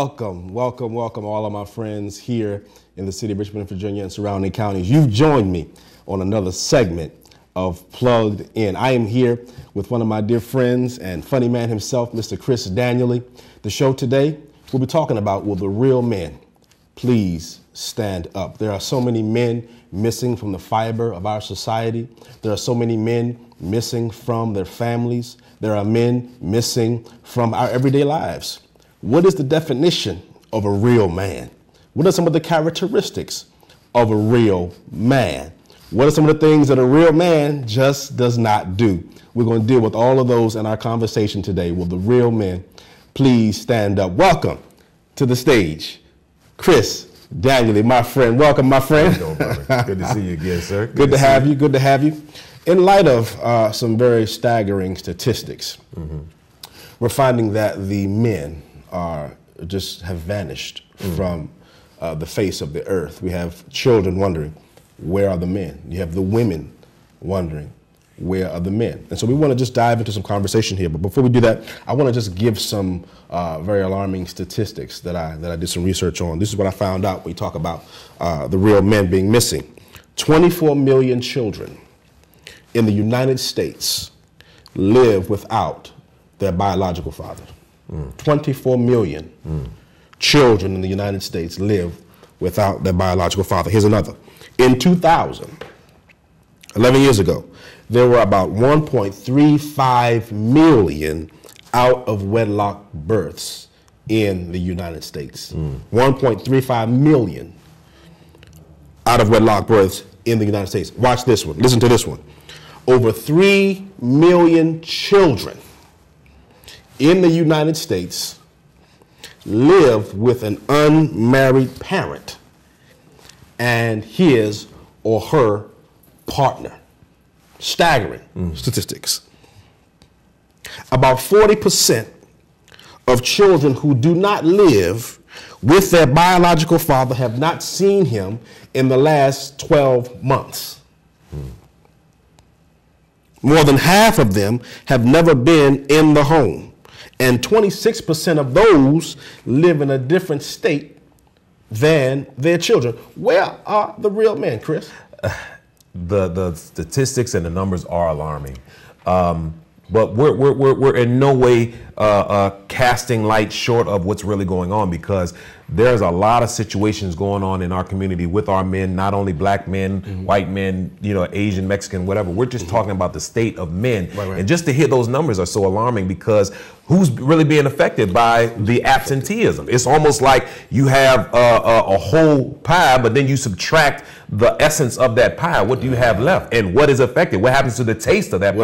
welcome all of my friends here in the city of Richmond, Virginia and surrounding counties. You've joined me on another segment of Plugged In. I am here with one of my dear friends and funny man himself, Mr. Chris Daniely. The show today, we'll be talking about, will the real men please stand up? There are so many men missing from the fiber of our society. There are so many men missing from their families. There are men missing from our everyday lives. What is the definition of a real man? What are some of the characteristics of a real man? What are some of the things that a real man just does not do? We're going to deal with all of those in our conversation today. Will the real men please stand up? Welcome to the stage, Chris Daniely, my friend. Welcome, my friend. How you doing, brother? Good to see you again, sir. Good to have you. Good to have you. In light of some very staggering statistics, we're finding that the men have vanished from the face of the earth. We have children wondering, where are the men? You have the women wondering, where are the men? And so we want to just dive into some conversation here. But before we do that, I want to just give some very alarming statistics that I did some research on. This is what I found out when we talk about the real men being missing. 24 million children in the United States live without their biological father. 24 million children in the United States live without their biological father. Here's another. In 2000, 11 years ago, there were about 1.35 million out of wedlock births in the United States. 1.35 million out of wedlock births in the United States. Watch this one. Listen to this one. Over 3 million children in the United States live with an unmarried parent and his or her partner. Staggering statistics. About 40% of children who do not live with their biological father have not seen him in the last 12 months. More than half of them have never been in the home. And 26% of those live in a different state than their children. Where are the real men, Chris? The statistics and the numbers are alarming. But we're in no way casting light short of what's really going on, because there's a lot of situations going on in our community with our men, not only black men, white men, Asian, Mexican, whatever. We're just talking about the state of men. Right. And just to hear those numbers are so alarming, because who's really being affected by the absenteeism? It's almost like you have a whole pie, but then you subtract the essence of that pie. What do you have left? And what is affected? What happens to the taste of that pie?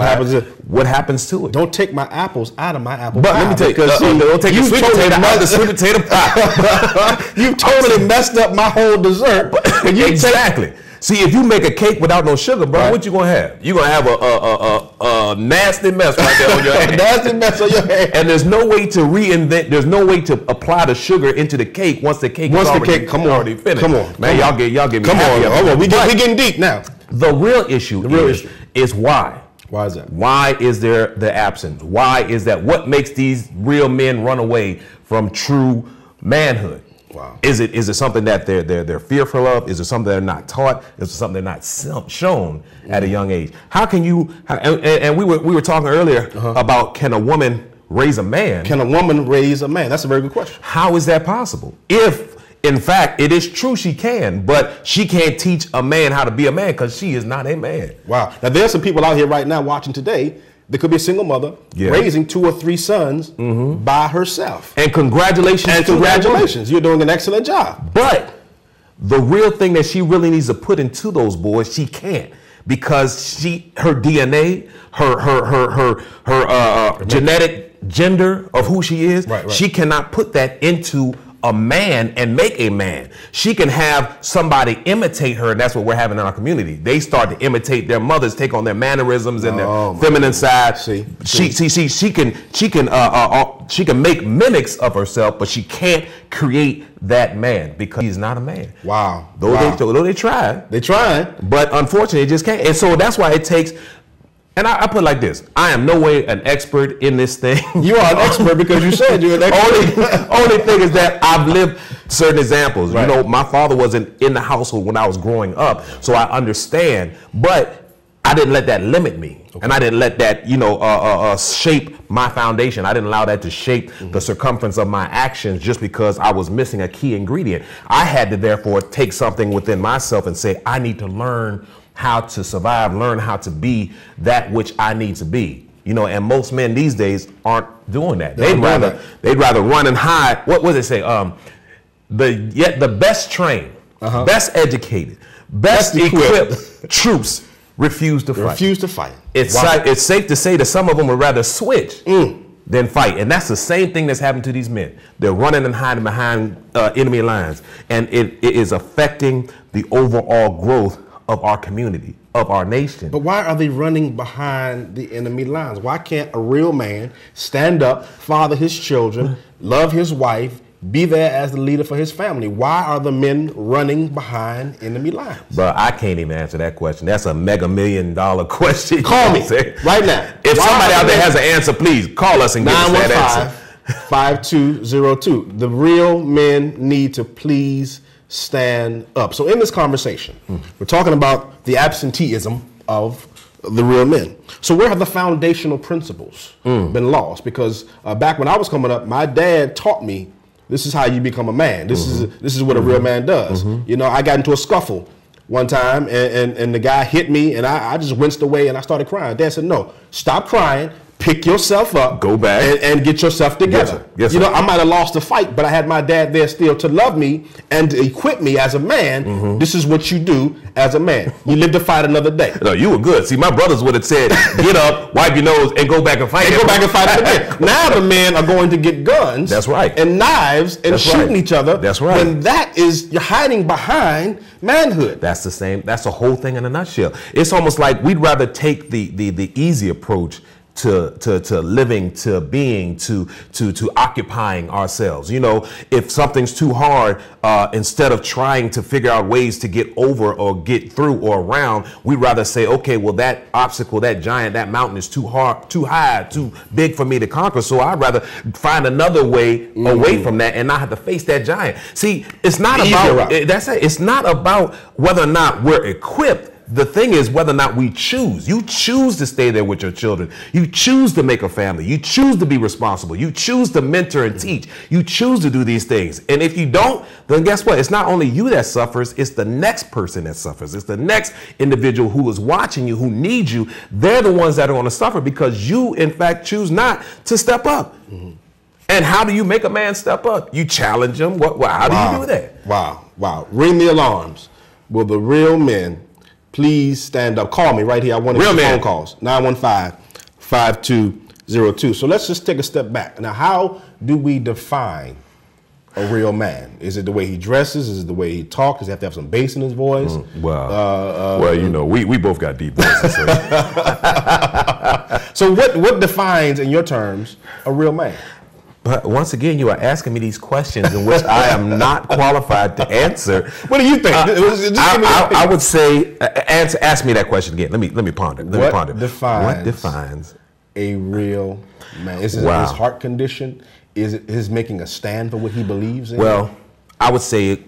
What happens to it? Don't take my apples out of my apple pie. But let me tell you, don't take the sweet potato out of the sweet potato pie. You totally messed up my whole dessert. Exactly. See, if you make a cake without no sugar, bro, right, what you gonna have? You're gonna have a nasty mess right there on your hand. Nasty mess on your hand. And there's no way to reinvent. There's no way to apply the sugar into the cake once the cake is already finished. Come on, man, y'all get me. Come on, hold on. We getting deep now. The real issue is why. Why is that? Why is there the absence? Why is that? What makes these real men run away from true manhood? Wow. Is it something that they're fearful of? Is it something they're not taught? Is it something they're not shown at a young age? How can you? And we were talking earlier about, can a woman raise a man? Can a woman raise a man? That's a very good question. How is that possible? If in fact it is true she can, but she can't teach a man how to be a man because she is not a man. Wow. Now there's some people out here right now watching today. There could be a single mother raising 2 or 3 sons by herself. And congratulations. And congratulations. You're doing an excellent job. But the real thing that she really needs to put into those boys, she can't. Because her DNA, her genetic gender of who she is, she cannot put that into a man and make a man. She can have somebody imitate her, and that's what we're having in our community. They start to imitate their mothers, take on their mannerisms and their feminine side. She can make mimics of herself, but she can't create that man because he's not a man. Wow. Though they try. They try. But unfortunately, it just can't. And so that's why it takes And I put it like this: I am no way an expert in this thing. You are an expert because you said you're an expert. Only thing is that I've lived certain examples. Right. You know, my father wasn't in the household when I was growing up, so I understand. But I didn't let that limit me, and I didn't let that, you know, shape my foundation. I didn't allow that to shape the circumference of my actions just because I was missing a key ingredient. I had to therefore take something within myself and say, I need to learn how to survive, learn how to be that which I need to be. You know, and most men these days aren't doing that. They'd rather run and hide. What does it say? The best trained, best educated, best equipped troops refuse to fight. Refuse to fight. It's safe to say that some of them would rather switch than fight. And that's the same thing that's happened to these men. They're running and hiding behind enemy lines. And it is affecting the overall growth of our community, of our nation. But why are they running behind the enemy lines? Why can't a real man stand up, father his children, love his wife, be there as the leader for his family? Why are the men running behind enemy lines? But I can't even answer that question. That's a mega $1 million question. Call me right now. If somebody out there has an answer, please call us and give us that answer. 915-5202. The real men need to please stand up. So in this conversation, we're talking about the absenteeism of the real men. So where have the foundational principles been lost? Because back when I was coming up, my dad taught me this is how you become a man. This is what a real man does. You know, I got into a scuffle one time, and the guy hit me, and I just winced away, and I started crying. Dad said, no, stop crying. Pick yourself up, go back, and get yourself together. Yes, you know, I might have lost the fight, but I had my dad there still to love me and to equip me as a man. This is what you do as a man. You live to fight another day. No, you were good. See, my brothers would have said, get up, wipe your nose, and go back and fight. And go back and fight again. Now the men are going to get guns. That's right. And knives and shooting each other. That's right. And that is, you're hiding behind manhood. That's the same. That's the whole thing in a nutshell. It's almost like we'd rather take the easy approach to living, to being, to occupying ourselves. You know, if something's too hard, instead of trying to figure out ways to get over or get through or around, we'd rather say, okay, well, that obstacle, that giant, that mountain is too hard, too high, too big for me to conquer. So I'd rather find another way away from that and not have to face that giant. See, it's not about, it's not about whether or not we're equipped. The thing is whether or not we choose. You choose to stay there with your children. You choose to make a family. You choose to be responsible. You choose to mentor and teach. You choose to do these things. And if you don't, then guess what? It's not only you that suffers, it's the next person that suffers. It's the next individual who is watching you, who needs you. They're the ones that are going to suffer because you, in fact, choose not to step up. And how do you make a man step up? You challenge him. How do you do that? Wow. Ring the alarms. Will the real men please stand up? Call me right here. I want to get phone calls. 915-5202. So let's just take a step back. Now, how do we define a real man? Is it the way he dresses? Is it the way he talks? Does he have to have some bass in his voice? Well, you know, we both got deep voices. So what defines, in your terms, a real man? But once again, you are asking me these questions in which I am not qualified to answer. What do you think? I would say, ask me that question again. Let me ponder. What defines a real man? Is it his heart condition? Is it his making a stand for what he believes in? Well, I would say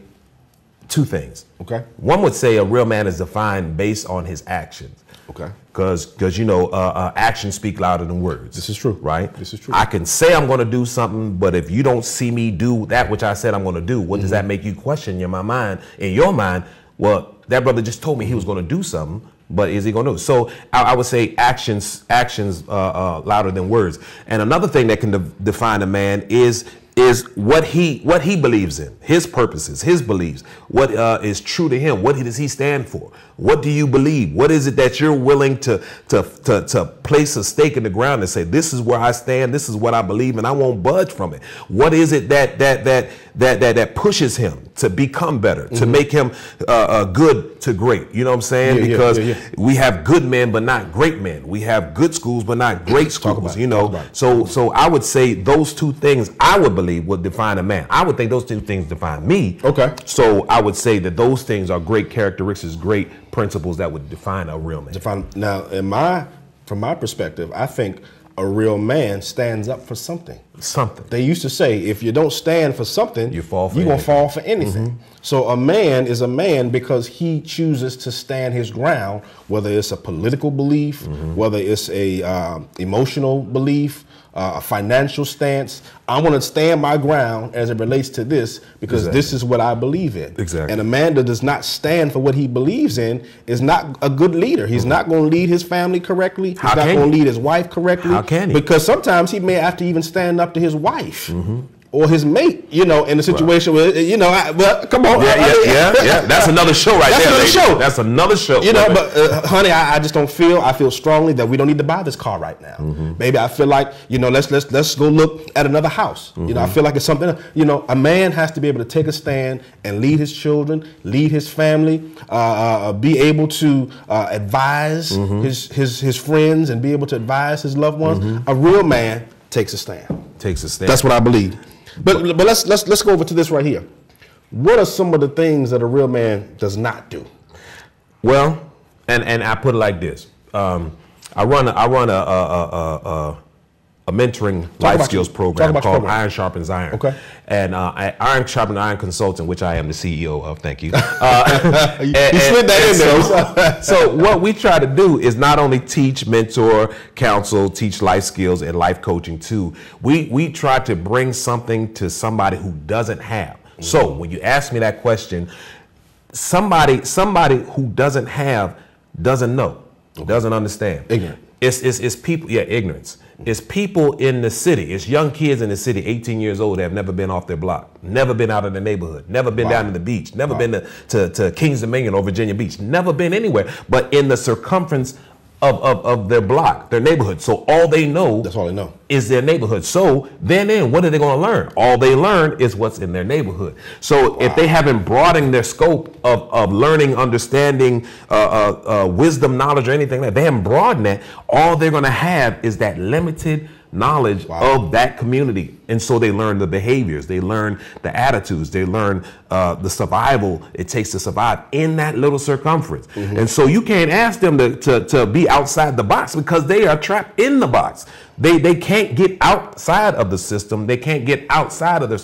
two things. Okay. One would say a real man is defined based on his actions. Okay. Because you know, actions speak louder than words. This is true. Right? This is true. I can say I'm going to do something, but if you don't see me do that which I said I'm going to do, what does that make you question in your mind? Well, that brother just told me he was going to do something, but is he going to do it? So I would say actions louder than words. And another thing that can define a man is what he believes in, his purposes, his beliefs, what is true to him, what does he stand for? What do you believe? What is it that you're willing to place a stake in the ground and say, this is where I stand, this is what I believe, and I won't budge from it? What is it that pushes him to become better, to make him good to great? You know what I'm saying? Because we have good men, but not great men. We have good schools, but not great schools. You know, so I would say those two things I would believe would define a man. I would think those two things define me. Okay. So I would say that those things are great characteristics, great principles that would define a real man. Now, in my from my perspective, I think a real man stands up for something. Something. They used to say, if you don't stand for something, you're going to fall for anything. So a man is a man because he chooses to stand his ground, whether it's a political belief, whether it's a emotional belief, a financial stance. I want to stand my ground as it relates to this because this is what I believe in. Exactly. And a man that does not stand for what he believes in is not a good leader. He's not going to lead his family correctly. He's not going to lead his wife correctly. How can he? Because sometimes he may have to even stand up to his wife. Or his mate, you know, in a situation where, you know, well, come on. Yeah. That's another show right there. That's another show. That's another show. You know, but honey, I just don't feel. I feel strongly that we don't need to buy this car right now. Maybe I feel like, you know, let's go look at another house. You know, I feel like it's something. You know, a man has to be able to take a stand and lead his children, lead his family, be able to advise his friends and be able to advise his loved ones. A real man takes a stand. Takes a stand. That's what I believe. But let's go over to this right here. What are some of the things that a real man does not do? Well, and I put it like this. I run a mentoring life skills program called Iron Sharpens Iron. Okay. And Iron Sharpens Iron Consultant, which I am the CEO of. Thank you. You slid that in there. So what we try to do is not only teach, mentor, counsel, teach life skills and life coaching too. We try to bring something to somebody who doesn't have. So when you ask me that question, somebody who doesn't have doesn't know, doesn't understand. Ignorant. It's people, ignorance. It's people in the city. It's young kids in the city, 18 years old, that have never been off their block, never been out of the neighborhood, never been down to the beach, never been to Kings Dominion or Virginia Beach, never been anywhere, but in the circumference of their block, their neighborhood. So all they know, that's all they know, is their neighborhood. So then what are they going to learn? All they learn is what's in their neighborhood. So if they haven't broadened their scope of learning, understanding, wisdom, knowledge, or anything like that, they haven't broadened that, all they're going to have is that limited knowledge of that community. And so they learn the behaviors, they learn the attitudes, they learn the survival it takes to survive in that little circumference. And so you can't ask them to be outside the box because they are trapped in the box. They can't get outside of the system. They can't get outside of their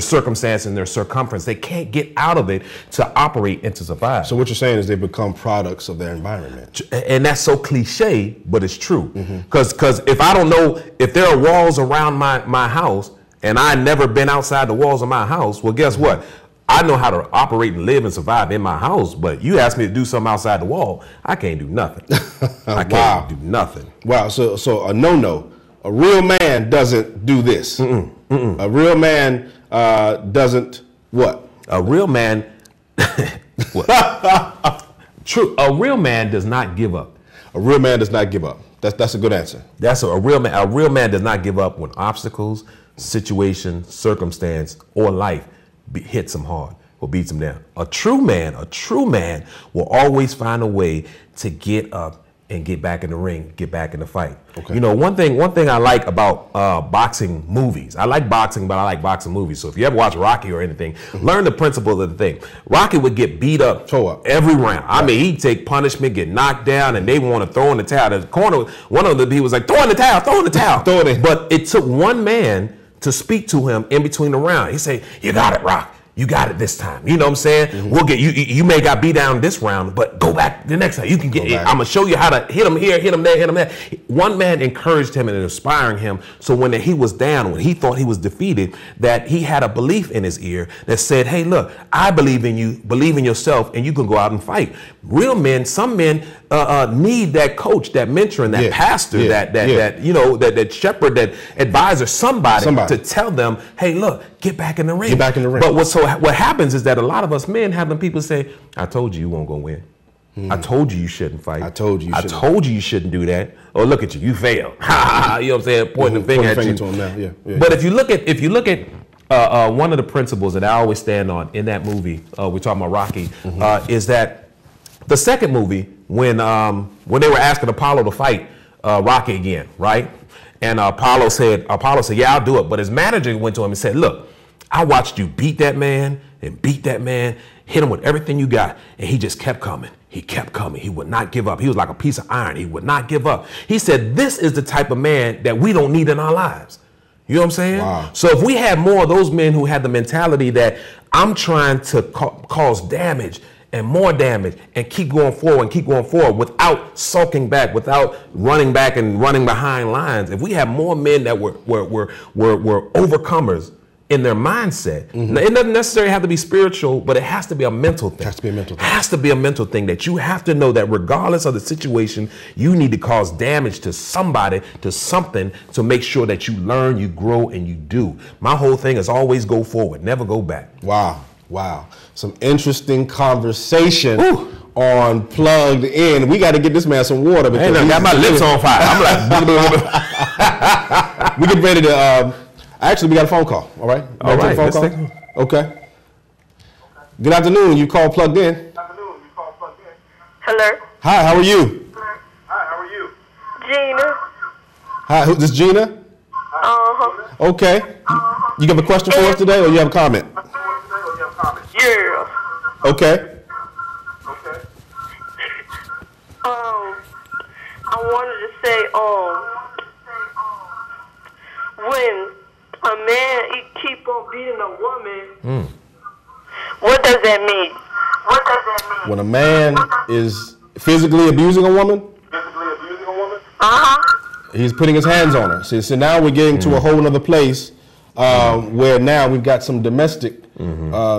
circumstance and their circumference. They can't get out of it to operate and to survive. So what you're saying is they become products of their environment. And that's so cliche, but it's true. Because if I don't know if there are walls around my house and I've never been outside the walls of my house, well, guess what? I know how to operate and live and survive in my house, but you ask me to do something outside the wall, I can't do nothing. I can't do nothing. Wow, so a no-no. A real man doesn't do this. A real man doesn't what? A real man, true. A real man does not give up. A real man does not give up. That's a good answer. That's a real man. A real man does not give up when obstacles, situation, circumstance, or life hits him hard or beats him down. A true man will always find a way to get up and get back in the ring, get back in the fight. Okay. You know, one thing I like about boxing movies. I like boxing, but I like boxing movies. So if you ever watch Rocky or anything, learn the principle of the thing. Rocky would get beat up every round. I mean, he'd take punishment, get knocked down, and they want to throw in the towel. The corner, one of them, he was like, throw in the towel, throw in the towel. Throw it in. But it took one man to speak to him in between the round. He said, you got it, Rock. You got it this time. You know what I'm saying? We'll get you. You may got beat down this round, but go back the next time. You can get. I'm gonna show you how to hit him here, hit him there, hit him there. One man encouraged him and inspiring him. So when he was down, when he thought he was defeated, that he had a belief in his ear that said, "Hey, look, I believe in you. Believe in yourself, and you can go out and fight." Real men, some men need that coach, that mentor, and that pastor, that shepherd, that advisor, somebody to tell them, "Hey, look, get back in the ring. Get back in the ring." But what happens is that a lot of us men have them people say, I told you you won't go win. I told you you shouldn't fight. I told you you shouldn't do that. Oh, look at you, you failed. You know what I'm saying? Pointing the finger at you. To him now. But if you look at one of the principles that I always stand on in that movie, we're talking about Rocky, is that the second movie, when they were asking Apollo to fight Rocky again, right? And Apollo said, yeah, I'll do it. But his manager went to him and said, look, I watched you beat that man and beat that man, hit him with everything you got, and he just kept coming. He kept coming. He would not give up. He was like a piece of iron. He would not give up. He said, this is the type of man that we don't need in our lives. You know what I'm saying? Wow. So if we had more of those men who had the mentality that I'm trying to cause damage and more damage and keep going forward without sulking back, without running back and running behind lines. If we have more men that were overcomers in their mindset, it doesn't necessarily have to be spiritual, but it has to be a mental thing. It has to be a mental thing. It has to be a mental thing that you have to know that regardless of the situation, you need to cause damage to somebody, to something, to make sure that you learn, you grow, and you do. My whole thing is always go forward, never go back. Wow. Wow. Some interesting conversation on Plugged In. We got to get this man some water. Because I got my lips on fire. I'm like, we get ready to, actually, we got a phone call. All right. All right. Phone call? Okay. Good afternoon. You called Plugged In. Hello. Hi. How are you? Gina. Hi. This is Gina. Okay. You have a question for us today, or you have a comment? Yeah. Okay. I wanted to say, when a man he keep on beating a woman, what does that mean? When a man is physically abusing a woman, he's putting his hands on her. So now we're getting to a whole other place where now we've got some domestic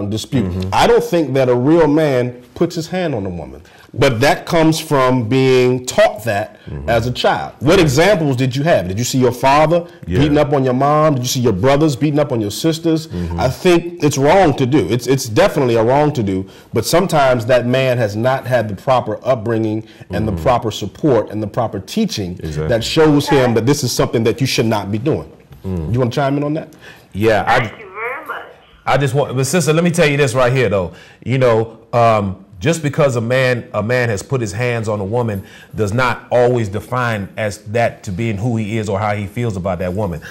dispute. I don't think that a real man puts his hand on a woman, but that comes from being taught that as a child. What examples did you have? Did you see your father beating up on your mom? Did you see your brothers beating up on your sisters? I think it's wrong to do. It's definitely a wrong to do, but sometimes that man has not had the proper upbringing and the proper support and the proper teaching that shows him that this is something that you should not be doing. You want to chime in on that? Yeah. Thank you very much. I just want, but sister, let me tell you this right here, though. You know, just because a man has put his hands on a woman does not always define as that to being who he is or how he feels about that woman.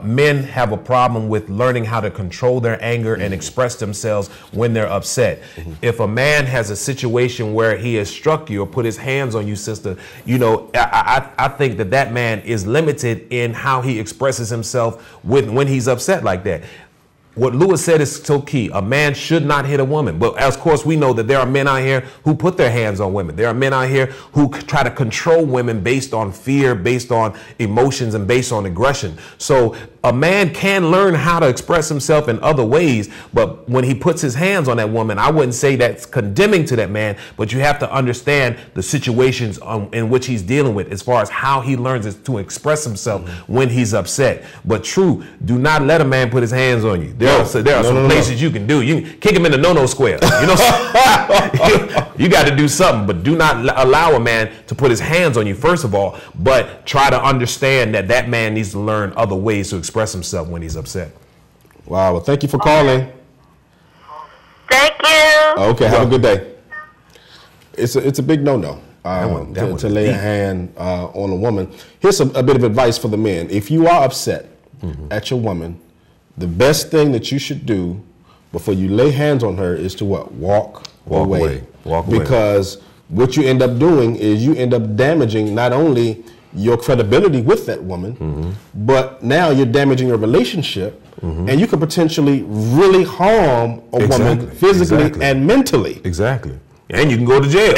Men have a problem with learning how to control their anger and express themselves when they're upset. If a man has a situation where he has struck you or put his hands on you, sister, you know, I think that man is limited in how he expresses himself when he's upset like that. What Lewis said is so key. A man should not hit a woman. But of course, we know that there are men out here who put their hands on women. There are men out here who try to control women based on fear, based on emotions, and based on aggression. So a man can learn how to express himself in other ways. But when he puts his hands on that woman, I wouldn't say that's condemning to that man, but you have to understand the situations in which he's dealing with as far as how he learns to express himself when he's upset. But true, do not let a man put his hands on you. There are some places you can do. You can kick him in the no-no square. You know, you got to do something, but do not allow a man to put his hands on you, first of all, but try to understand that man needs to learn other ways to express himself when he's upset. Wow. Well, thank you for calling. Thank you. Okay. Have a good day. It's a big no-no to lay a hand on a woman. Here's a bit of advice for the men. If you are upset at your woman, the best thing that you should do before you lay hands on her is to what? Walk away. Walk away. Because what you end up doing is you end up damaging not only your credibility with that woman, but now you're damaging your relationship, and you could potentially really harm a woman physically and mentally. Exactly. And you can go to jail.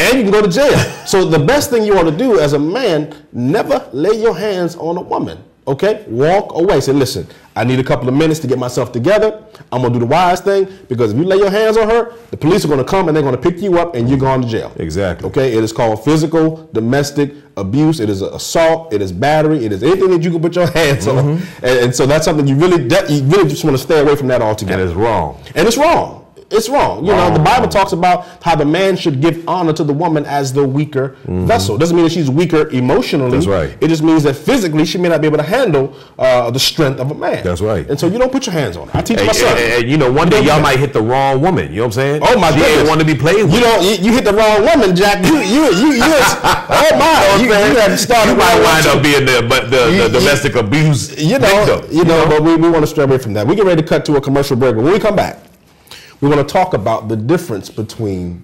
So the best thing you want to do as a man, never lay your hands on a woman. Okay? Walk away. Say, listen, I need a couple of minutes to get myself together. I'm going to do the wise thing, because if you lay your hands on her, the police are going to come and they're going to pick you up and you're going to jail. Exactly. Okay? It is called physical domestic abuse. It is assault. It is battery. It is anything that you can put your hands on. And so that's something you really just want to stay away from that altogether. And it's wrong. And it's wrong. It's wrong. You know, the Bible talks about how the man should give honor to the woman as the weaker vessel. Doesn't mean that she's weaker emotionally. That's right. It just means that physically she may not be able to handle the strength of a man. That's right. And so you don't put your hands on her. I teach my son. And you know, one day y'all might hit the wrong woman. You know what I'm saying? Oh my goodness. She ain't want to be played with. You hit the wrong woman, Jack. You oh my. You have started. You might wind up being the domestic abuse victim. But we want to stray away from that. We get ready to cut to a commercial break. But when we come back, we want to talk about the difference between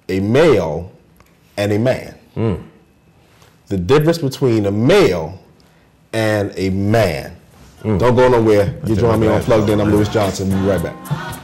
a male and a man. The difference between a male and a man. Don't go nowhere. You join me on Plugged In. I'm Lewis Johnson. We'll be right back.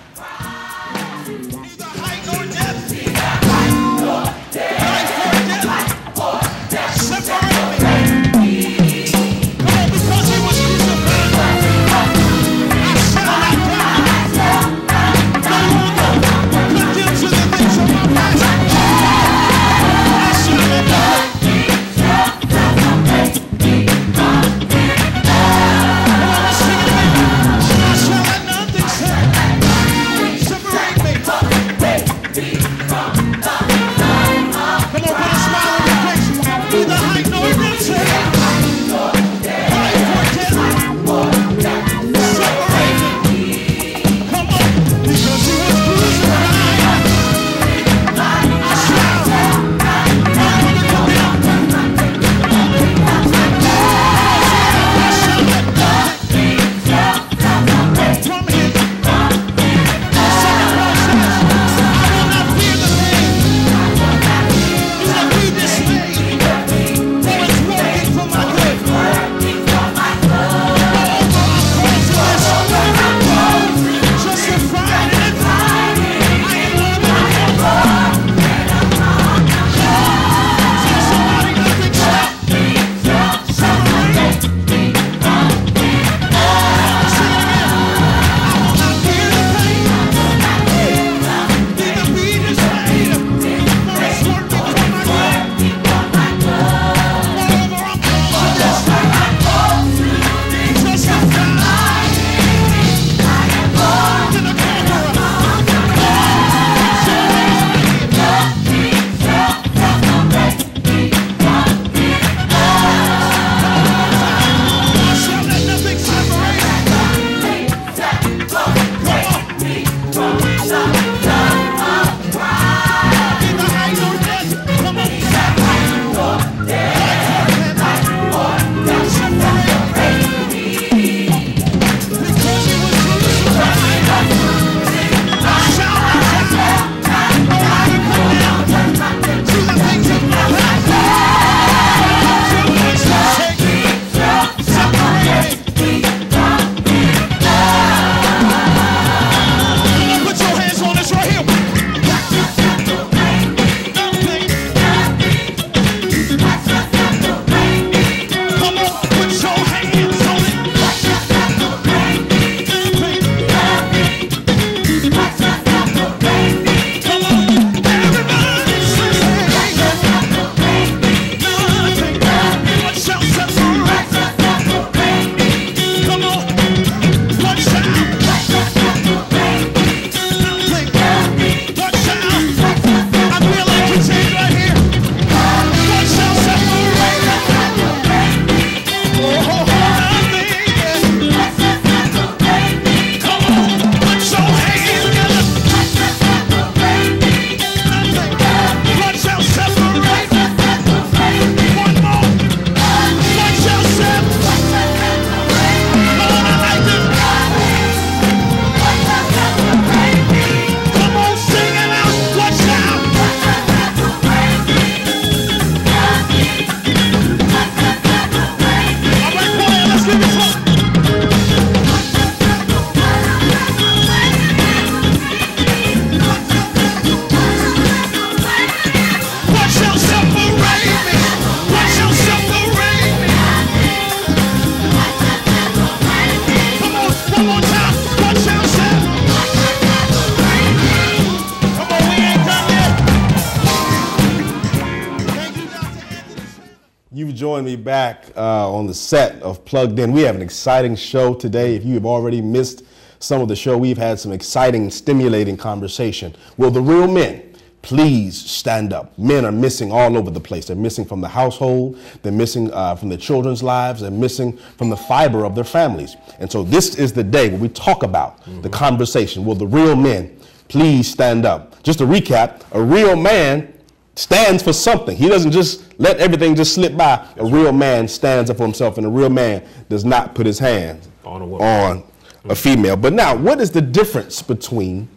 You've joined me back on the set of Plugged In. We have an exciting show today. If you have already missed some of the show, we've had some exciting, stimulating conversation. Will the real men please stand up? Men are missing all over the place. They're missing from the household. They're missing from their children's lives. They're missing from the fiber of their families. And so this is the day where we talk about the conversation. Will the real men please stand up? Just to recap, a real man stands for something. He doesn't just let everything just slip by. A real man stands up for himself, and a real man does not put his hands on a female. But now, what is the difference between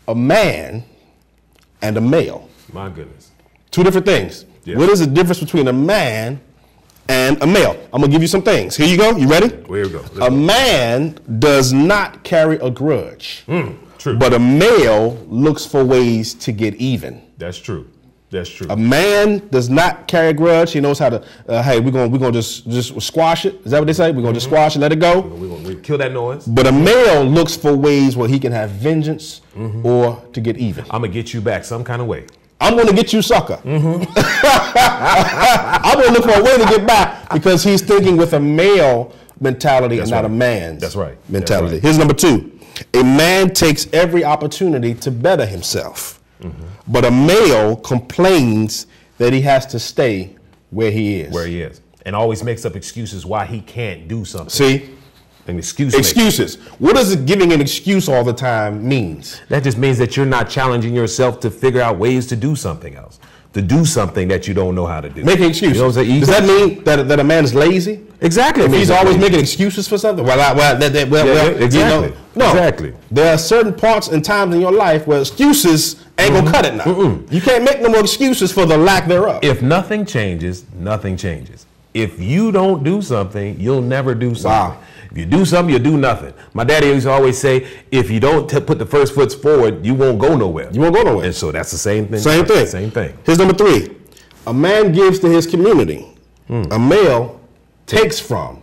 a man and a male? My goodness. Two different things. Yeah. What is the difference between a man and a male? I'm gonna give you some things. Here you go. You ready? Here we go. A man does not carry a grudge. True. But a male looks for ways to get even. That's true. That's true. A man does not carry a grudge. He knows how to. Hey, we're gonna just squash it. Is that what they say? We're gonna just squash and let it go. We're gonna kill that noise. But a male looks for ways where he can have vengeance or to get even. I'm gonna get you back some kind of way. I'm gonna get you, sucker. I'm gonna look for a way to get back because he's thinking with a male mentality and not a man's mentality. Right. Here's number 2. A man takes every opportunity to better himself. But a male complains that he has to stay where he is. And always makes up excuses why he can't do something. See? An excuse. Excuses. What does giving an excuse all the time means? That just means that you're not challenging yourself to figure out ways to do something else. To do something that you don't know how to do. Making excuses. You know what I'm saying? Does that mean that a man is lazy? Exactly. If he's always making excuses for something? Exactly. You know, no. Exactly. There are certain parts and times in your life where excuses ain't gonna cut it now. You can't make no more excuses for the lack thereof. If nothing changes, nothing changes. If you don't do something, you'll never do something. Wow. If you do something, you do nothing. My daddy used to always say, if you don't put the first foot forward, you won't go nowhere. You won't go nowhere. And so that's the same thing. Same thing. Same thing. Here's number 3. A man gives to his community. A male takes from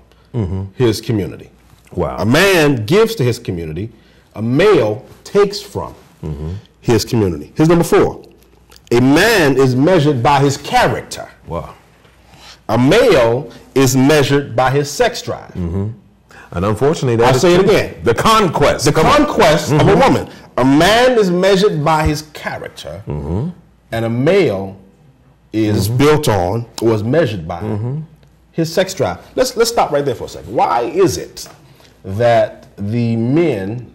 his community. Wow. A man gives to his community. A male takes from his community. Here's number 4. A man is measured by his character. Wow. A male is measured by his sex drive. And unfortunately, I'll say it again. The conquest. The conquest of a woman. A man is measured by his character, and a male is built on or is measured by his sex drive. Let's stop right there for a second. Why is it that the men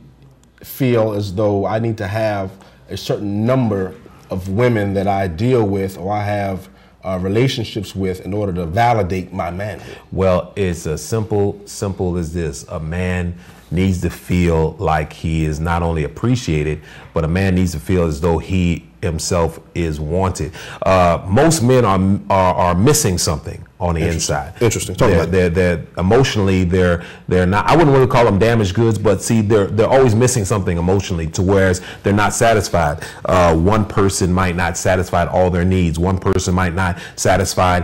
feel as though I need to have a certain number of women that I deal with or I have relationships with in order to validate my manhood? Well, it's as simple as this. A man needs to feel like he is not only appreciated, but a man needs to feel as though he himself is wanted. Most men are missing something on the inside. Interesting. Talk about that. They're emotionally, they're not, I wouldn't really call them damaged goods, but see, they're always missing something emotionally to whereas they're not satisfied. One person might not satisfy all their needs. One person might not satisfy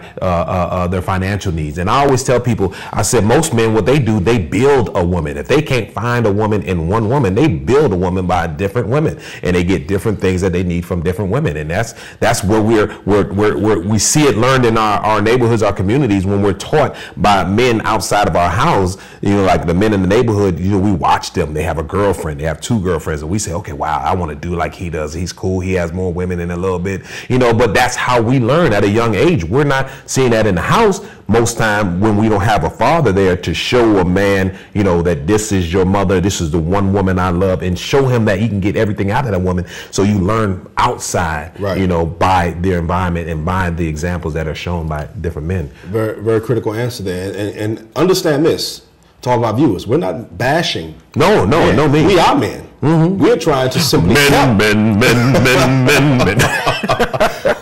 their financial needs. And I always tell people, I said, most men, what they do, they build a woman. If they can't find a woman in one woman, they build a woman by different women, and they get different things that they need from different women. And that's where we see it learned in our neighborhoods, our communities, when we're taught by men outside of our house, you know, like the men in the neighborhood, you know, we watch them. They have a girlfriend, they have 2 girlfriends, and we say, okay, wow, I want to do like he does. He's cool. He has more women in a little bit, you know, but that's how we learn at a young age. We're not seeing that in the house most time when we don't have a father there to show a man, you know, that this is your mother, this is the one woman I love, and show him that he can get everything out of that woman. So you learn outside, right, you know, by their environment and by the examples that are shown by different men. Very, very critical answer there. And understand this, to all of our viewers, we're not bashing. No means. We are men. We're trying to simply help. Men.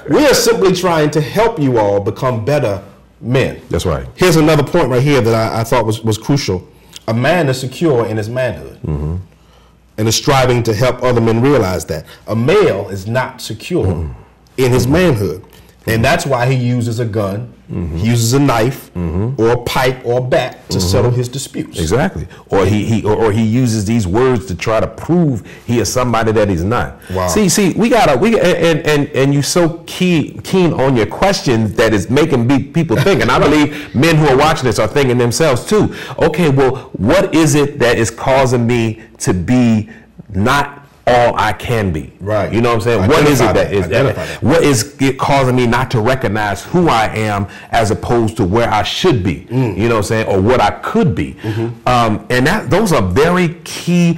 We are simply trying to help you all become better men. That's right. Here's another point right here that I thought was crucial. A man is secure in his manhood and is striving to help other men realize that. A male is not secure in his manhood. And that's why he uses a gun, he uses a knife, or a pipe or a bat to settle his disputes. Exactly. Or he uses these words to try to prove he is somebody that he's not. Wow. See, and you're so keen on your questions that is making people think. And I believe men who are watching this are thinking themselves too. Okay, well, what is it that is causing me to be not all I can be? Right. You know what I'm saying? What is it that is what is it causing me not to recognize who I am as opposed to where I should be? You know what I'm saying? Or what I could be. And those are very key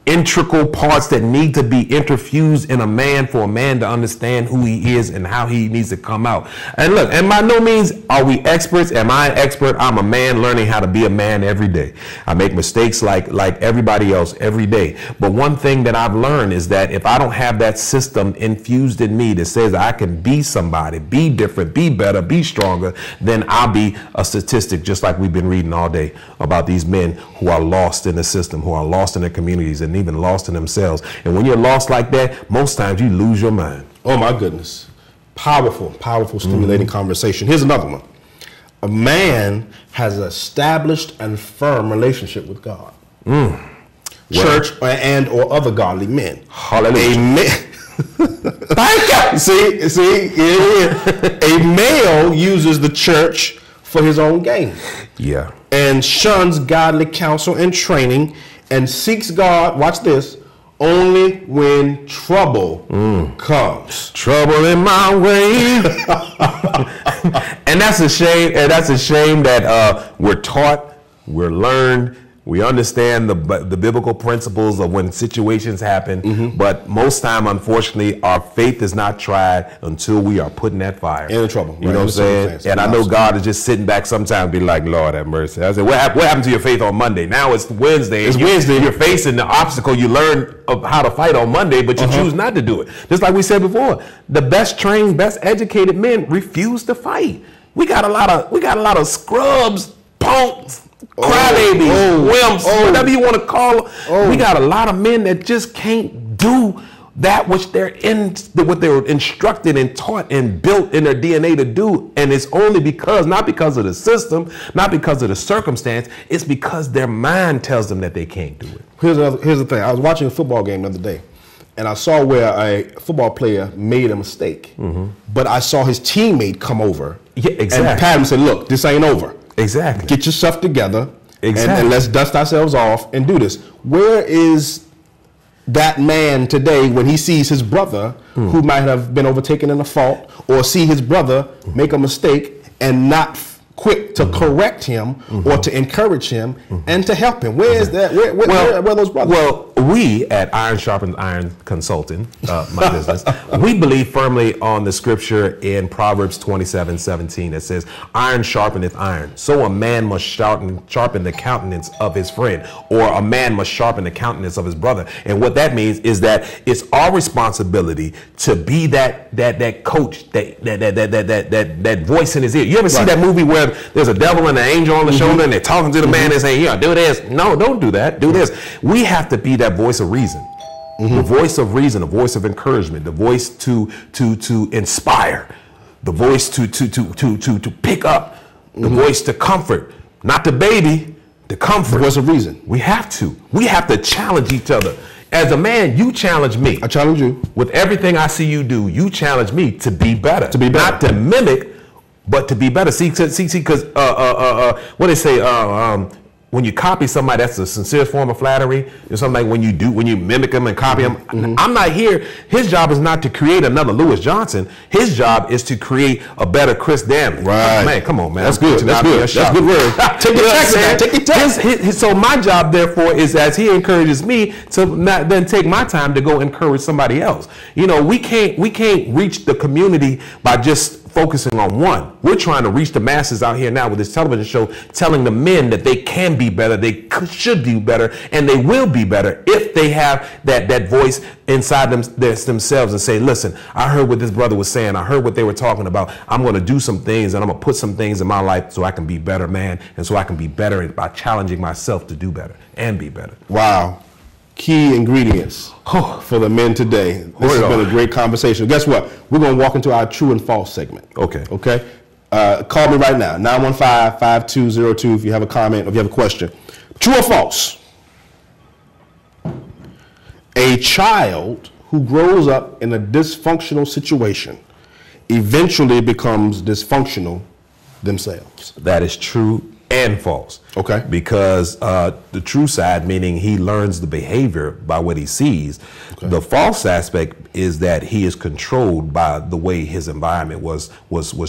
integral parts that need to be interfused in a man for a man to understand who he is and how he needs to come out. And look, and by no means are we experts. Am I an expert? I'm a man learning how to be a man every day. I make mistakes like everybody else every day. But one thing that I've learned is that if I don't have that system infused in me that says I can be somebody, be different, be better, be stronger, then I'll be a statistic, just like we've been reading all day about these men who are lost in the system, who are lost in their communities, and even lost in themselves. And when you're lost like that, most times you lose your mind. Oh my goodness. Powerful, powerful, stimulating conversation. Here's another one. A man has an established and firm relationship with God. Church and or other godly men. Hallelujah. Amen. Thank you. See, a male uses the church for his own gain. Yeah. And shuns godly counsel and training, and seeks God, watch this, only when trouble comes. Trouble in my way. And that's a shame. And that's a shame that we're taught, we're learned, we understand the biblical principles of when situations happen, but most time, unfortunately, our faith is not tried until we are put in that fire. In trouble. You know what I'm saying? And I know God is just sitting back sometimes be like, Lord have mercy. I said, what happened to your faith on Monday? Now it's Wednesday. It's Wednesday. You're facing the obstacle. You learn how to fight on Monday, but you choose not to do it. Just like we said before, the best trained, best educated men refuse to fight. We got a lot of scrubs, punks, crybabies, wimps, whatever you want to call them. We got a lot of men that just can't do that which what they're instructed and taught and built in their DNA to do. And it's only because, not because of the system, not because of the circumstance, it's because their mind tells them that they can't do it. Here's the thing. I was watching a football game the other day, and I saw where a football player made a mistake, but I saw his teammate come over and pat him and say, look, this ain't over. Exactly. Get yourself together and let's dust ourselves off and do this. Where is that man today when he sees his brother who might have been overtaken in a fault, or see his brother make a mistake and not quick to correct him or to encourage him and to help him? Where is that? Where are those brothers? Well, we at Iron Sharpens Iron Consulting, my business, we believe firmly on the scripture in Proverbs 27:17 that says, iron sharpeneth iron. So a man must sharpen the countenance of his friend, or a man must sharpen the countenance of his brother. And what that means is that it's our responsibility to be that coach, that voice in his ear. You ever see that movie where there's a devil and an angel on the shoulder and they're talking to the man and saying, yeah, do this. No, don't do that. Do this. We have to be that voice of reason. The voice of reason, the voice of encouragement, the voice to inspire, the voice to pick up, the voice to comfort, not the baby, to comfort. The voice of reason. We have to challenge each other. As a man, you challenge me. I challenge you. With everything I see you do, you challenge me to be better. To be better. Not to mimic, but to be better. See, because what they say, when you copy somebody, that's a sincere form of flattery. It's something like when you mimic them and copy them. I'm not here. His job is not to create another Lewis Johnson. His job is to create a better Chris Damley. Right. Man, come on, man. That's good. That's good. That's good word. Take your text, man. Take your text. So my job, therefore, is as he encourages me to not then take my time to go encourage somebody else. You know, we can't reach the community by just focusing on one. We're trying to reach the masses out here now with this television show, telling the men that they can be better, they should do better, and they will be better if they have that voice inside themselves and say, listen, I heard what this brother was saying, I heard what they were talking about, I'm going to do some things and I'm going to put some things in my life so I can be better man, and so I can be better by challenging myself to do better and be better. Wow. Key ingredients for the men today. This has been a great conversation. Guess what? We're going to walk into our true and false segment. Okay. Call me right now, 915-5202 if you have a comment or if you have a question. True or false? A child who grows up in a dysfunctional situation eventually becomes dysfunctional themselves. That is true and false. Okay. Because the true side, meaning he learns the behavior by what he sees. Okay. The false aspect is that he is controlled by the way his environment was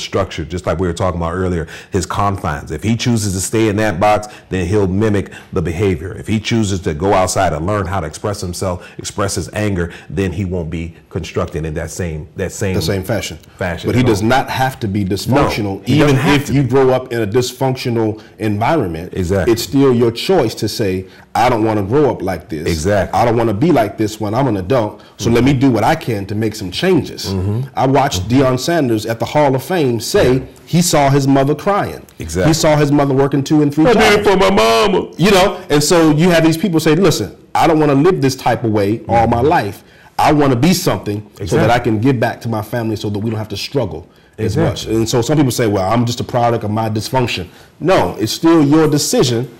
structured. Just like we were talking about earlier, his confines. If he chooses to stay in that box, then he'll mimic the behavior. If he chooses to go outside and learn how to express himself, express his anger, then he won't be constructed in that same fashion. But he does not have to be dysfunctional. No, even if you grow up in a dysfunctional environment. Exactly. It's still your choice to say, I don't want to grow up like this. Exactly. I don't want to be like this when I'm an adult. So let me do what I can to make some changes. I watched Deion Sanders at the Hall of Fame say he saw his mother crying. Exactly. He saw his mother working 2 and 3 jobs. I did it for my mama. You know, and so you have these people say, listen, I don't want to live this type of way all my life. I want to be something so that I can give back to my family so that we don't have to struggle as much. And so some people say, well, I'm just a product of my dysfunction. No, it's still your decision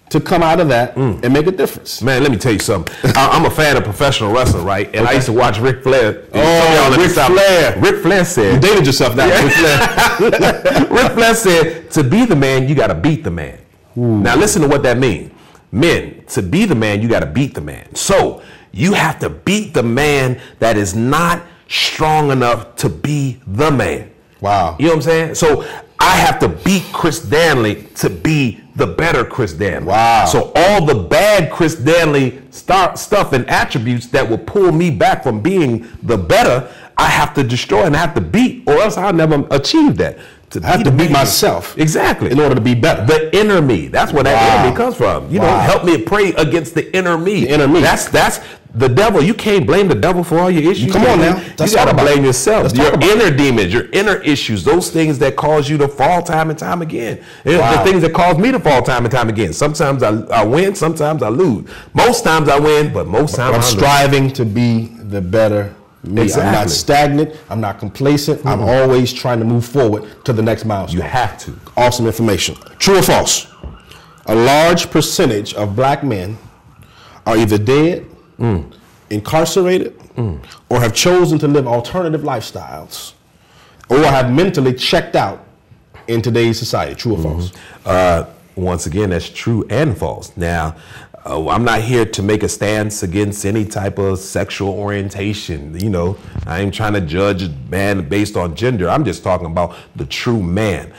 to come out of that and make a difference. Man, let me tell you something. I'm a fan of professional wrestling, right? And I used to watch Ric Flair. Ric Flair. Ric Flair said. You dated yourself now. Ric Flair. Ric Flair said, to be the man, you got to beat the man. Now listen to what that means. Men, to be the man, you got to beat the man. So you have to beat the man that is not strong enough to be the man. Wow. You know what I'm saying? So I have to beat Chris Danley to be the better Chris Danley. Wow. So all the bad Chris Danley stuff and attributes that will pull me back from being the better, I have to destroy and I have to beat, or else I'll never achieve that. I have to beat myself. Exactly. In order to be better. The inner me. That's where that inner me comes from. You know, help me pray against the inner me. The inner me. That's the devil. You can't blame the devil for all your issues. Come on now. You got to blame yourself. Your inner demons, your inner issues, those things that cause you to fall time and time again. The things that cause me to fall time and time again. Sometimes I win, sometimes I lose. Most times I win, but most times I'm striving to be the better me. Exactly. I'm not stagnant. I'm not complacent. I'm always trying to move forward to the next milestone. You have to. Awesome information. True or false? A large percentage of black men are either dead, incarcerated, or have chosen to live alternative lifestyles, or have mentally checked out in today's society. True or false? Once again, that's true and false. Now, I'm not here to make a stance against any type of sexual orientation. You know, I ain't trying to judge a man based on gender. I'm just talking about the true man.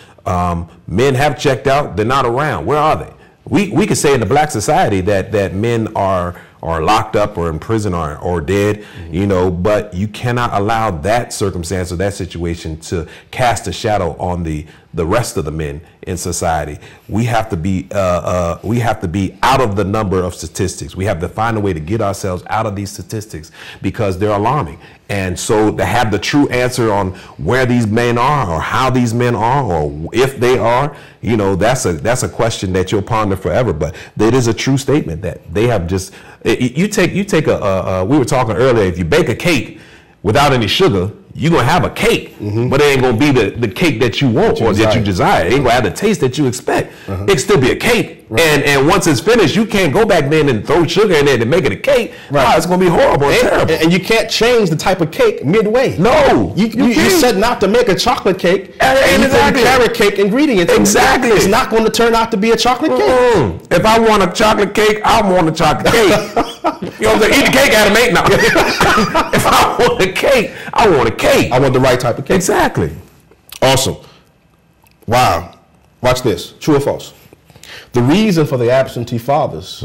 Men have checked out. They're not around. Where are they? We could say in the black society that men are locked up or in prison or dead, you know, but you cannot allow that circumstance or that situation to cast a shadow on the rest of the men in society. We have to be out of the number of statistics. We have to find a way to get ourselves out of these statistics because they're alarming. And so to have the true answer on where these men are or how these men are or if they are, you know, that's a question that you'll ponder forever. But it is a true statement that they have just, you take we were talking earlier, if you bake a cake without any sugar, you're going to have a cake, but it ain't going to be the cake that you want or that you desire. It ain't going to have the taste that you expect. It can still be a cake. Right. And once it's finished, you can't go back then and throw sugar in there to make it a cake. Right. Oh, it's going to be horrible and terrible. And you can't change the type of cake midway. No. You're setting out to make a chocolate cake and you put carrot cake ingredients. Exactly. It's not going to turn out to be a chocolate cake. If I want a chocolate cake, I want a chocolate cake. You know what I'm saying? Eat the cake out of me. No. If I want a cake, I want a cake. I want the right type of cake. Exactly. Awesome. Wow. Watch this. True or false? The reason for the absentee fathers,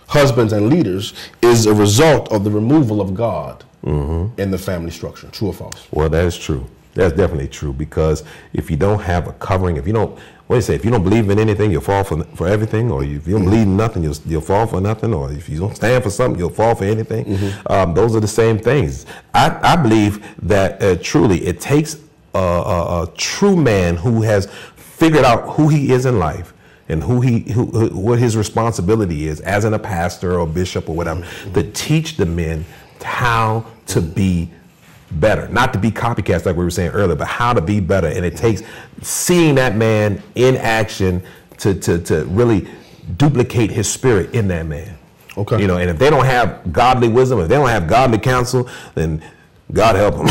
husbands and leaders, is a result of the removal of God in the family structure. True or false? Well, that is true. That's definitely true, because if you don't have a covering, if you don't, what do you say? If you don't believe in anything, you'll fall for everything, or if you don't believe in nothing, you'll fall for nothing, or if you don't stand for something, you'll fall for anything. Those are the same things. I believe that truly it takes a true man who has figured out who he is in life and what his responsibility is as a pastor or bishop or whatever, to teach the men how to be better, not to be copycats like we were saying earlier, but how to be better. And it takes seeing that man in action to really duplicate his spirit in that man. Okay. You know, and if they don't have godly wisdom, if they don't have godly counsel, then God help them.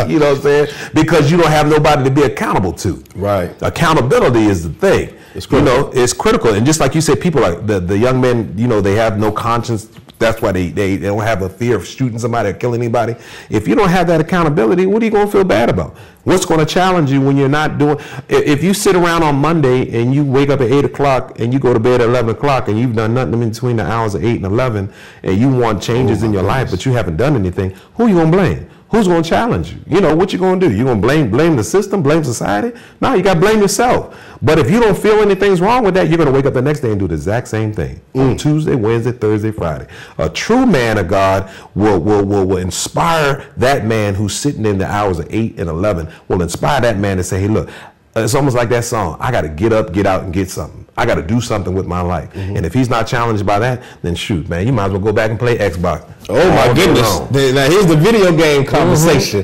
You know what I'm saying? Because you don't have nobody to be accountable to. Right. Accountability is the thing. It's critical. You know, it's critical. And just like you said, people like the young men, you know, they have no conscience. That's why they don't have a fear of shooting somebody or killing anybody. If you don't have that accountability, what are you going to feel bad about? What's going to challenge you when you're not doing? If you sit around on Monday and you wake up at 8 o'clock and you go to bed at 11 o'clock and you've done nothing in between the hours of 8 and 11 and you want changes in your life, but you haven't done anything, who are you going to blame? Who's going to challenge you? You know, what you going to do? You going to blame the system, blame society? No, you got to blame yourself. But if you don't feel anything's wrong with that, you're going to wake up the next day and do the exact same thing. On Tuesday, Wednesday, Thursday, Friday. A true man of God will inspire that man who's sitting in the hours of 8 and 11, will inspire that man to say, hey, look, it's almost like that song. I got to get up, get out, and get something. I got to do something with my life. And if he's not challenged by that, then shoot, man, you might as well go back and play Xbox. Oh my goodness. Now here's the video game conversation.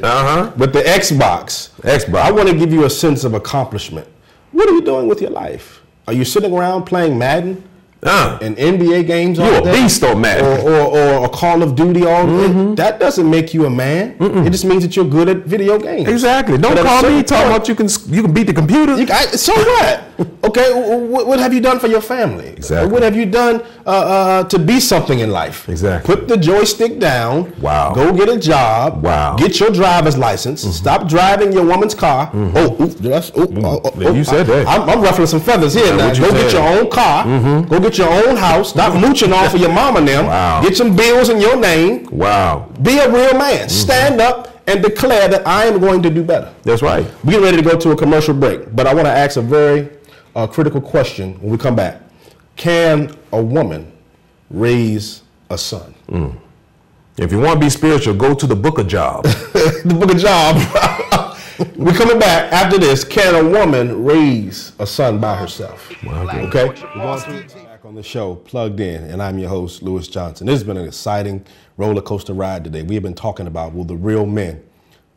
With the Xbox. I want to give you a sense of accomplishment. What are you doing with your life? Are you sitting around playing Madden? And NBA games all day? You a beast on Madden. Or a Call of Duty all day? That doesn't make you a man. It just means that you're good at video games. Exactly. Don't call me talking about you can beat the computer. So what? Okay, what have you done for your family? Exactly. What have you done to be something in life? Exactly. Put the joystick down. Wow. Go get a job. Wow. Get your driver's license. Stop driving your woman's car. You said that. I'm ruffling some feathers here now. Go get your own car. Go get your own house. Stop mooching off of your mom and them. Wow. Get some bills in your name. Wow. Be a real man. Stand up and declare that I am going to do better. That's right. We're getting ready to go to a commercial break, but I want to ask a very critical question when we come back. Can a woman raise a son? If you want to be spiritual, go to the Book of Job. The Book of Job. We're coming back after this. Can a woman raise a son by herself? Okay? We're going to back on the show, Plugged In, and I'm your host, Lewis Johnson. This has been an exciting roller coaster ride today. We have been talking about, will the real men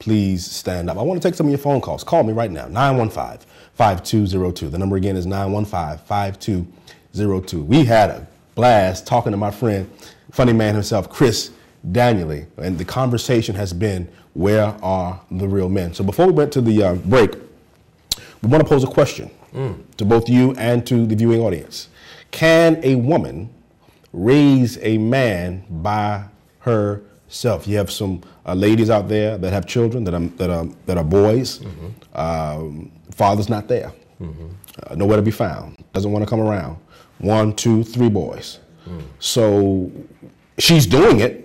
please stand up? I want to take some of your phone calls. Call me right now, 915-5202. The number again is 915-5202. We had a blast talking to my friend, funny man himself, Chris Daniele, and the conversation has been, where are the real men? So before we went to the break, we want to pose a question to both you and to the viewing audience. Can a woman raise a man by herself? You have some ladies out there that have children that are boys. Father's not there. Nowhere to be found. Doesn't want to come around. 1, 2, 3 boys. So she's doing it.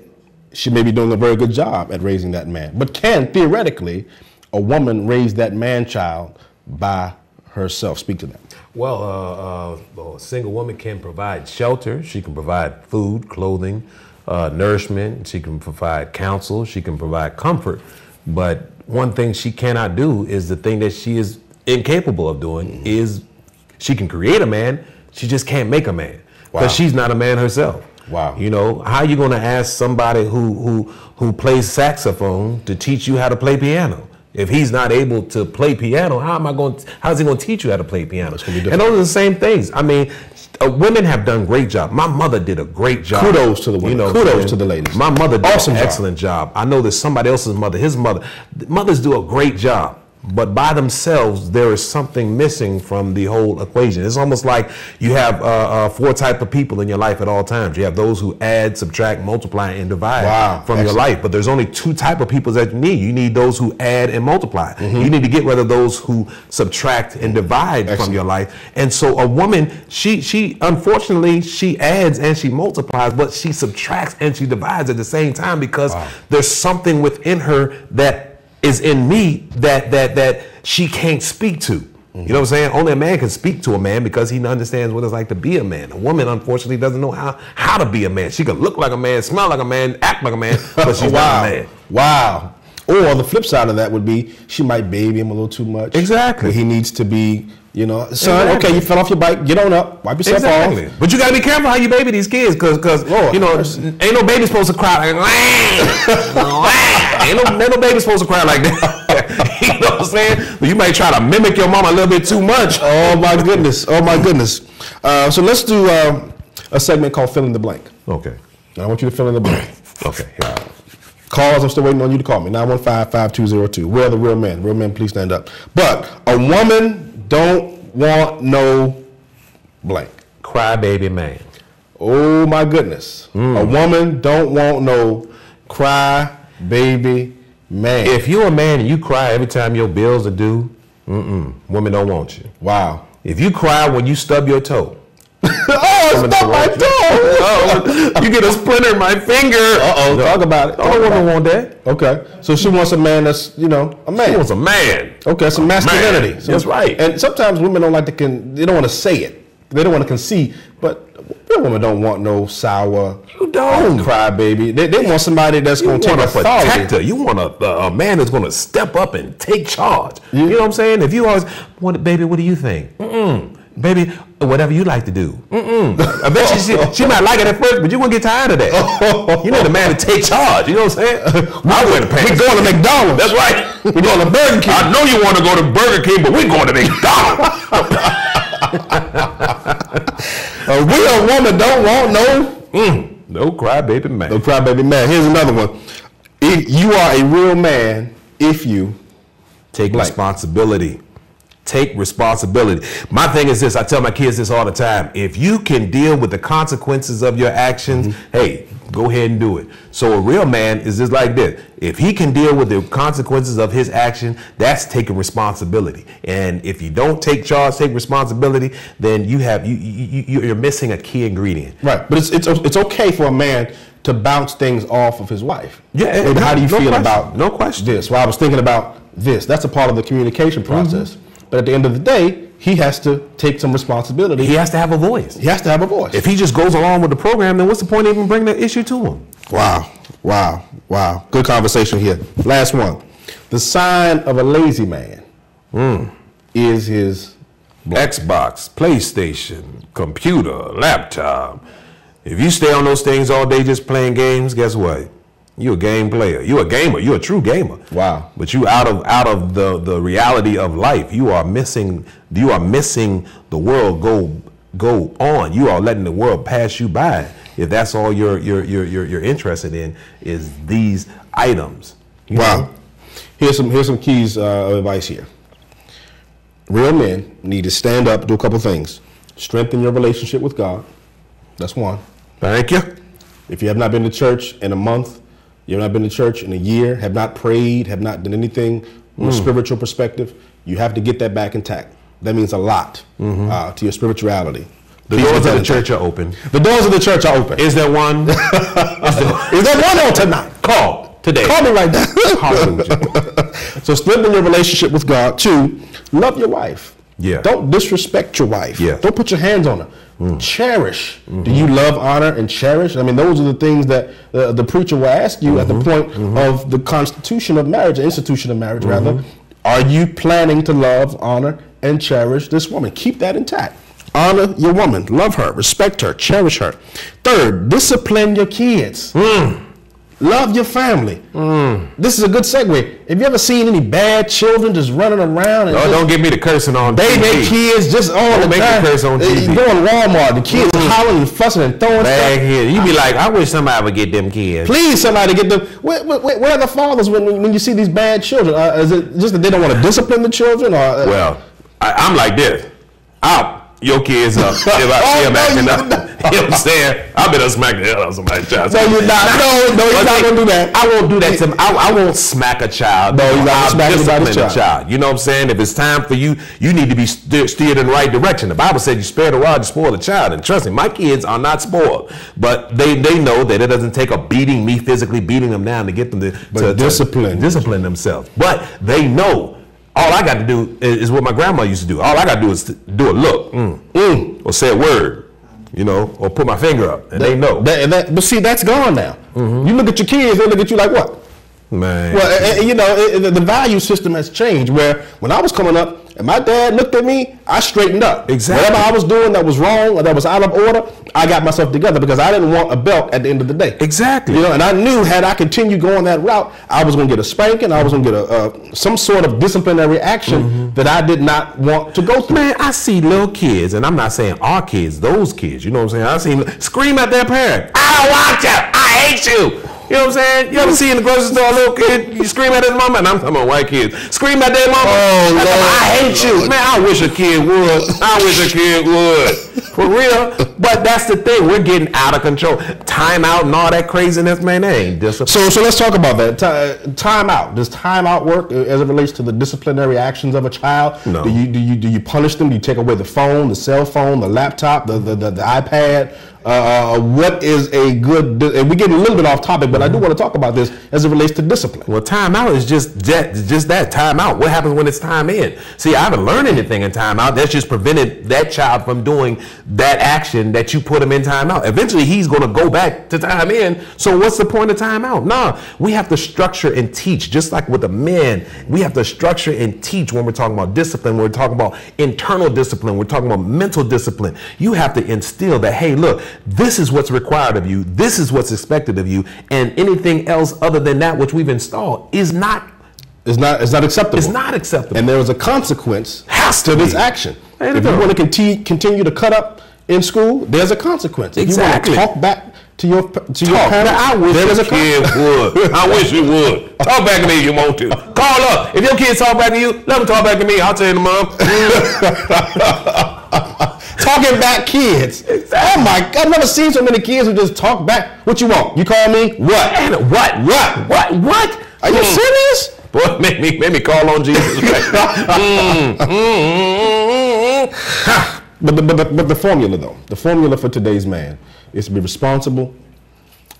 She may be doing a very good job at raising that man. But can, theoretically, a woman raise that man-child by herself? Speak to that. Well, a single woman can provide shelter. She can provide food, clothing, nourishment. She can provide counsel. She can provide comfort. But one thing she cannot do is the thing that she is incapable of doing is she can create a man. She just can't make a man because she's not a man herself. Wow. You know, how are you going to ask somebody who plays saxophone to teach you how to play piano? If he's not able to play piano, how's he going to teach you how to play piano? And those are the same things. I mean, women have done great job. My mother did a great job. Kudos to the women. Kudos to the ladies. My mother did an excellent job. I know there's somebody else's mother, his mother. Mothers do a great job. But by themselves, there is something missing from the whole equation. It's almost like you have 4 types of people in your life at all times. You have those who add, subtract, multiply, and divide from your life. But there's only 2 types of people that you need. You need those who add and multiply. You need to get rid of those who subtract and divide from your life. And so a woman, she unfortunately, she adds and she multiplies, but she subtracts and she divides at the same time because there's something within her that is in me that she can't speak to. You know what I'm saying? Only a man can speak to a man because he understands what it's like to be a man. A woman, unfortunately, doesn't know how to be a man. She can look like a man, smell like a man, act like a man, but she's not a man. Wow. Or the flip side of that would be she might baby him a little too much. Exactly. He needs to be, you know, son, okay, you fell off your bike, get on up, wipe yourself off. But you got to be careful how you baby these kids because you know, ain't no baby supposed to cry like, ain't no baby supposed to cry like that. You know what I'm saying? But you might try to mimic your mom a little bit too much. Oh my goodness. Oh my goodness. So let's do a segment called Fill in the Blank. Okay. I want you to fill in the blank. Okay. Calls, I'm still waiting on you to call me. 915-5202. Where are the real men? Real men, please stand up. But a woman don't want no blank. Crybaby man. Oh my goodness. A woman don't want no cry baby man. If you're a man and you cry every time your bills are due, women don't want you. Wow. If you cry when you stub your toe. Stub my toe. You get a splinter in my finger. Talk about it. All women want that. Okay. So she wants a man that's, a man. She wants a man. Okay, some masculinity. That's right. And sometimes women don't they don't want to say it. They don't want to concede. But real women don't want no sour, cry baby. They want somebody that's going to take authority. Protector. You want a man that's going to step up and take charge. You know what I'm saying? If you always want, baby, what do you think? Baby, whatever you like to do. I bet she might like it at first, but you're going to get tired of that. You need a man to take charge. You know what I'm saying? I wear the pants. We're going to McDonald's. That's right. We're going to Burger King. I know you want to go to Burger King, but we're going to McDonald's. A real woman don't want no crybaby man. No crybaby man. Here's another one. You are a real man if you take responsibility. Take responsibility. My thing is this, I tell my kids this all the time. If you can deal with the consequences of your actions, hey, go ahead and do it. So a real man is just like this. If he can deal with the consequences of his action, that's taking responsibility. And if you don't take charge, take responsibility, then you're missing a key ingredient. Right. But it's okay for a man to bounce things off of his wife. Yeah. And how do you feel about no question this? Well, I was thinking about this. That's a part of the communication process. But at the end of the day, he has to take some responsibility. He has to have a voice. He has to have a voice. If he just goes along with the program, then what's the point of even bringing the issue to him? Wow. Good conversation here. Last one. The sign of a lazy man is his Xbox, PlayStation, computer, laptop. If you stay on those things all day just playing games, guess what? You're a game player. You're a gamer. You're a true gamer. Wow. But you out of the reality of life. You are missing the world go on. You are letting the world pass you by. If that's all you're interested in is these items. Wow. Here's some keys of advice here. Real men need to stand up, do a couple things. Strengthen your relationship with God. That's one. Thank you. If you have not been to church in a month, you have not been to church in a year, have not prayed, have not done anything from a spiritual perspective, you have to get that back intact. That means a lot to your spirituality. The doors of the church are open. The doors of the church are open. Is there one? Is there one on tonight? Call today. Call me right now. So strengthen your relationship with God. 2, love your wife. Yeah. Don't disrespect your wife. Yeah. Don't put your hands on her. Cherish. Do you love, honor, and cherish? I mean, those are the things that the preacher will ask you at the point of the constitution of marriage, the institution of marriage, rather. Are you planning to love, honor, and cherish this woman? Keep that intact. Honor your woman. Love her. Respect her. Cherish her. 3rd, discipline your kids. Love your family. This is a good segue. Have you ever seen any bad children just running around? And don't give me the cursing on TV. They kids just all the time. The curse on TV. You go in Walmart, the kids howling and fussing and throwing stuff. Here. You be like, I wish somebody would get them kids. Please, somebody get them. Where are the fathers when you see these bad children? Is it just that they don't want to discipline the children? Well, I'm like this. I'll your kids up if I see them acting up. You know what I'm saying? I better smack the hell out of somebody's child. No, you're not. No, you're not gonna do that. I won't do that to I won't smack a child. No, you're not gonna smack a child. You know what I'm saying? If it's time for you, you need to be steered in the right direction. The Bible said you spare the rod, you spoil the child. And trust me, my kids are not spoiled. But they know that it doesn't take a beating, me physically beating them down to get them to discipline themselves. But they know. All I got to do is what my grandma used to do. All I got to do is do a look, or say a word, or put my finger up, and they know. But see, that's gone now. You look at your kids, they look at you like what? Man. Well, the value system has changed. Where when I was coming up, and my dad looked at me, I straightened up. Exactly. Whatever I was doing that was wrong or that was out of order, I got myself together because I didn't want a belt at the end of the day. Exactly. And I knew had I continued going that route, I was going to get a spanking. I was going to get some sort of disciplinary action that I did not want to go through. Man, I see little kids, and I'm not saying our kids, those kids. You know what I'm saying? I see them scream at their parent. I don't want you. I hate you. You know what I'm saying? You ever see in the grocery store a little kid, you scream at his mama, and I'm talking about white kids. Scream at their mama. Oh, Lord. I hate you. Man, I wish a kid would. I wish a kid would. For real. But that's the thing. We're getting out of control. Time out and all that craziness, man, that ain't discipline. So let's talk about that. Time out. Does time out work as it relates to the disciplinary actions of a child? No. Do you punish them? Do you take away the phone, the cell phone, the laptop, the iPad? What is a good? And we're getting a little bit off topic, but I do want to talk about this as it relates to discipline. Well, time out is just that time out. What happens when it's time in? See, I haven't learned anything in time out. That's just prevented that child from doing that action that you put him in time out. Eventually, he's going to go back to time in. So what's the point of time out? No, we have to structure and teach. Just like with the men, we have to structure and teach when we're talking about discipline. We're talking about internal discipline. We're talking about mental discipline. You have to instill that, hey, look, this is what's required of you. This is what's expected of you. And anything else other than that which we've installed is not acceptable. It's not acceptable. And there is a consequence to this action. If you want to continue to cut up in school, there's a consequence. Exactly. If you want to talk back to your parents, I wish a kid would. I wish you would. Talk back to me if you want to. Call up. If your kids talk back to you, let them talk back to me. I'll tell you tomorrow. Talking back kids. Exactly. Oh my God, I've never seen so many kids who just talk back. What you want? You call me? What? Man, what? Are you serious? Boy, make me call on Jesus. But the formula though, the formula for today's man is to be responsible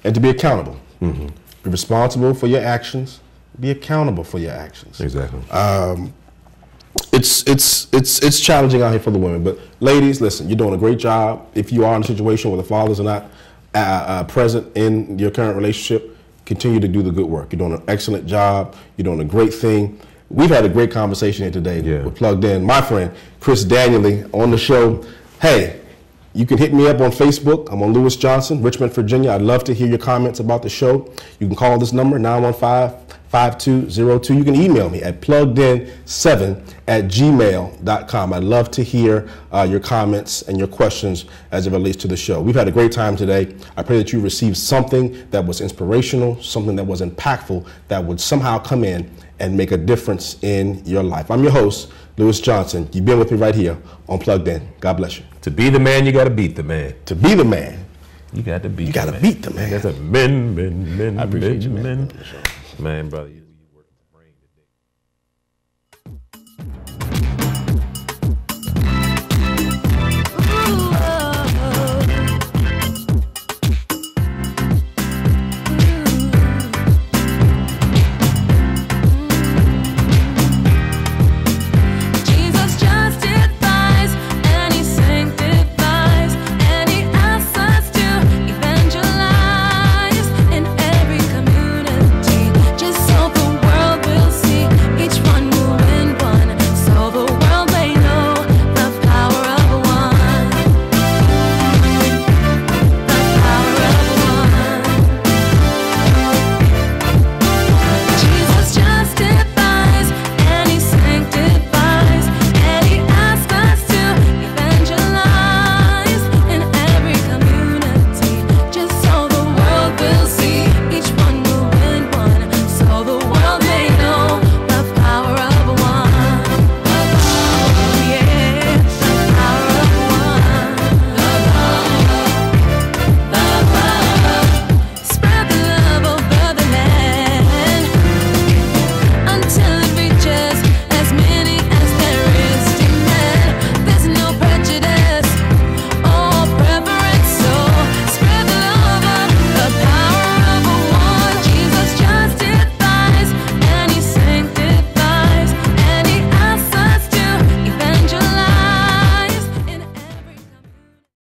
and to be accountable. Mm-hmm. Be responsible for your actions. Be accountable for your actions. Exactly. It's challenging out here for the women, but ladies, listen, you're doing a great job. If you are in a situation where the fathers are not present in your current relationship, continue to do the good work. You're doing an excellent job. You're doing a great thing. We've had a great conversation here today. Yeah. We're plugged in. My friend Chris Daniely on the show. Hey, you can hit me up on Facebook. I'm on Lewis Johnson, Richmond, Virginia. I'd love to hear your comments about the show. You can call this number, 915-5202. You can email me at pluggedin7@gmail.com. I'd love to hear your comments and your questions as it relates to the show. We've had a great time today. I pray that you received something that was inspirational, something that was impactful, that would somehow come in and make a difference in your life. I'm your host, Lewis Johnson. You've been with me right here on Plugged In. God bless you. To be the man, you got to beat the man. To be the man, you got to beat the man. That's a men. I appreciate you, man. Man, brother.